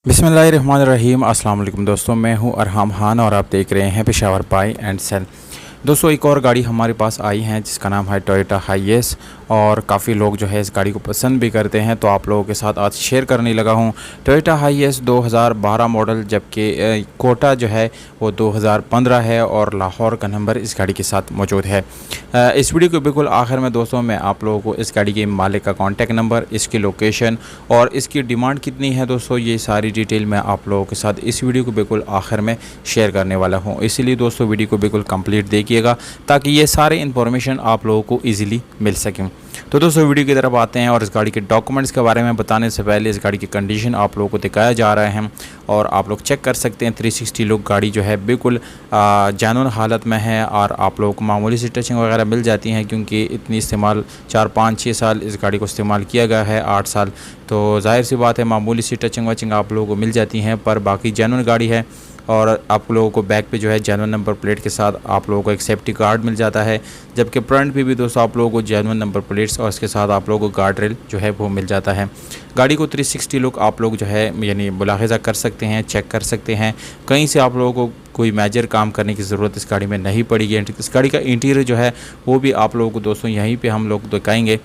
बिस्मिल्लाहिर्रहमानिर्रहीम। अस्सलाम वालेकुम दोस्तों, मैं हूं अरहम खान और आप देख रहे हैं पेशावर बाय एंड सेल। दोस्तों, एक और गाड़ी हमारे पास आई है जिसका नाम है टोयोटा हाईएस और काफ़ी लोग जो है इस गाड़ी को पसंद भी करते हैं, तो आप लोगों के साथ आज शेयर करने लगा हूं। टोयोटा हाईएस 2012 मॉडल, जबकि कोटा जो है वो 2015 है और लाहौर का नंबर इस गाड़ी के साथ मौजूद है। इस वीडियो के बिल्कुल आखिर में दोस्तों मैं आप लोगों को इस गाड़ी के मालिक का कॉन्टैक्ट नंबर, इसकी लोकेशन और इसकी डिमांड कितनी है दोस्तों, ये सारी डिटेल मैं आप लोगों के साथ इस वीडियो को बिल्कुल आखिर में शेयर करने वाला हूँ। इसीलिए दोस्तों वीडियो को बिल्कुल कंप्लीट देखिएगा ताकि ये सारे इन्फॉर्मेशन आप लोगों को ईजिली मिल सकें। तो दोस्तों वीडियो की तरफ आते हैं और इस गाड़ी के डॉक्यूमेंट्स के बारे में बताने से पहले इस गाड़ी की कंडीशन आप लोगों को दिखाया जा रहा है और आप लोग चेक कर सकते हैं। 360 लुक गाड़ी जो है बिल्कुल जेन्युइन हालत में है और आप लोगों को मामूली सी टचिंग वगैरह मिल जाती हैं, क्योंकि इतनी इस्तेमाल 4-5-6 साल इस गाड़ी को इस्तेमाल किया गया है, 8 साल, तो जाहिर सी बात है मामूली सी टचिंग वचिंग आप लोगों को मिल जाती हैं, पर बाकी जेन्युइन गाड़ी है। और आप लोगों को बैक पे जो है जेन्युइन नंबर प्लेट के साथ आप लोगों को एक सेफ्टी गार्ड मिल जाता है, जबकि फ्रंट पे भी दोस्तों आप लोगों को जेन्युइन नंबर प्लेट्स और इसके साथ आप लोगों को गार्ड रेल जो है वो मिल जाता है। गाड़ी को 360 लुक आप लोग जो है यानी मुलाहिजा कर सकते हैं, चेक कर सकते हैं। कहीं से आप लोगों को कोई मेजर काम करने की ज़रूरत इस गाड़ी में नहीं पड़ेगी। इस गाड़ी का इंटीरियर जो है वो भी आप लोगों को दोस्तों यहीं पर हम लोग दिखाएँगे।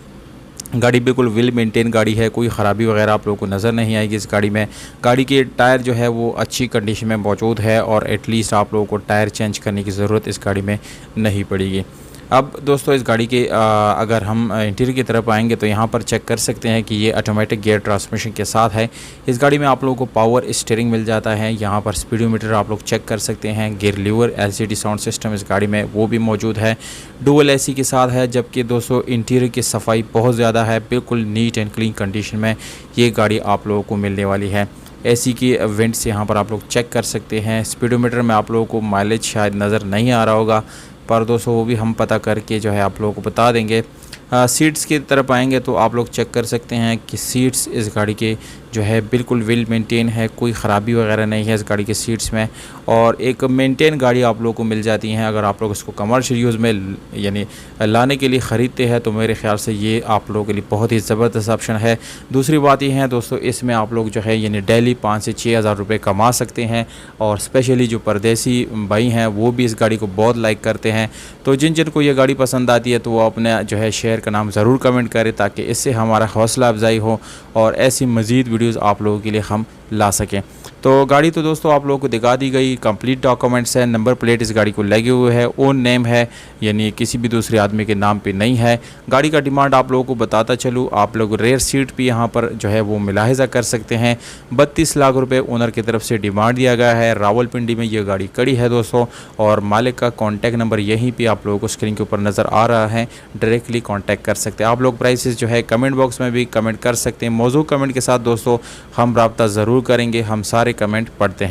गाड़ी बिल्कुल वेल मेंटेन गाड़ी है, कोई ख़राबी वगैरह आप लोगों को नज़र नहीं आएगी इस गाड़ी में। गाड़ी के टायर जो है वो अच्छी कंडीशन में मौजूद है और एटलीस्ट आप लोगों को टायर चेंज करने की ज़रूरत इस गाड़ी में नहीं पड़ेगी। अब दोस्तों इस गाड़ी के अगर हम इंटीरियर की तरफ आएंगे तो यहाँ पर चेक कर सकते हैं कि ये ऑटोमेटिक गियर ट्रांसमिशन के साथ है। इस गाड़ी में आप लोगों को पावर स्टीयरिंग मिल जाता है। यहाँ पर स्पीडोमीटर आप लोग चेक कर सकते हैं। Gear lever LCD sound system इस गाड़ी में वो भी मौजूद है। डुअल एसी के साथ है, जबकि दोस्तों इंटीरियर की सफाई बहुत ज़्यादा है, बिल्कुल नीट एंड क्लीन कंडीशन में ये गाड़ी आप लोगों को मिलने वाली है। एसी की वेंट्स यहाँ पर आप लोग चेक कर सकते हैं। स्पीडोमीटर में आप लोगों को माइलेज शायद नज़र नहीं आ रहा होगा, पर दोस्तों वो भी हम पता करके जो है आप लोगों को बता देंगे। सीट्स की तरफ आएंगे तो आप लोग चेक कर सकते हैं कि सीट्स इस गाड़ी के जो है बिल्कुल वेल मेंटेन है, कोई ख़राबी वगैरह नहीं है इस गाड़ी के सीट्स में। और एक मेंटेन गाड़ी आप लोगों को मिल जाती हैं। अगर आप लोग इसको कमर्शियल यूज़ में यानी लाने के लिए ख़रीदते हैं तो मेरे ख़्याल से ये आप लोगों के लिए बहुत ही ज़बरदस्त ऑप्शन है। दूसरी बात ये है दोस्तों, इसमें आप लोग जो है यानी डेली 5 से 6 हज़ार रुपये कमा सकते हैं और स्पेशली जो परदेसी भाई हैं वो भी इस गाड़ी को बहुत लाइक करते हैं। तो जिन जिन को ये गाड़ी पसंद आती है तो वो अपने जो है शेयर का नाम ज़रूर कमेंट करें, ताकि इससे हमारा हौसला अफजाई हो और ऐसी मज़ीद वीडियोस आप लोगों के लिए हम ला सकें। तो गाड़ी तो दोस्तों आप लोगों को दिखा दी गई, कंप्लीट डॉक्यूमेंट्स है, नंबर प्लेट इस गाड़ी को लगे हुए है, ओन नेम है, यानी किसी भी दूसरे आदमी के नाम पे नहीं है। गाड़ी का डिमांड आप लोगों को बताता चलूँ, आप लोग रेयर सीट भी यहाँ पर जो है वो मुलाहिजा कर सकते हैं। 32 लाख रुपये ओनर की तरफ से डिमांड दिया गया है। रावलपिंडी में ये गाड़ी खड़ी है दोस्तों, और मालिक का कॉन्टैक्ट नंबर यहीं पर आप लोगों को स्क्रीन के ऊपर नज़र आ रहा है, डायरेक्टली कॉन्टैक्ट कर सकते हैं। आप लोग प्राइसेस जो है कमेंट बॉक्स में भी कमेंट कर सकते हैं। मौजूद कमेंट के साथ दोस्तों हम रब्ता ज़रूर करेंगे, हम सारे कमेंट पढ़ते हैं।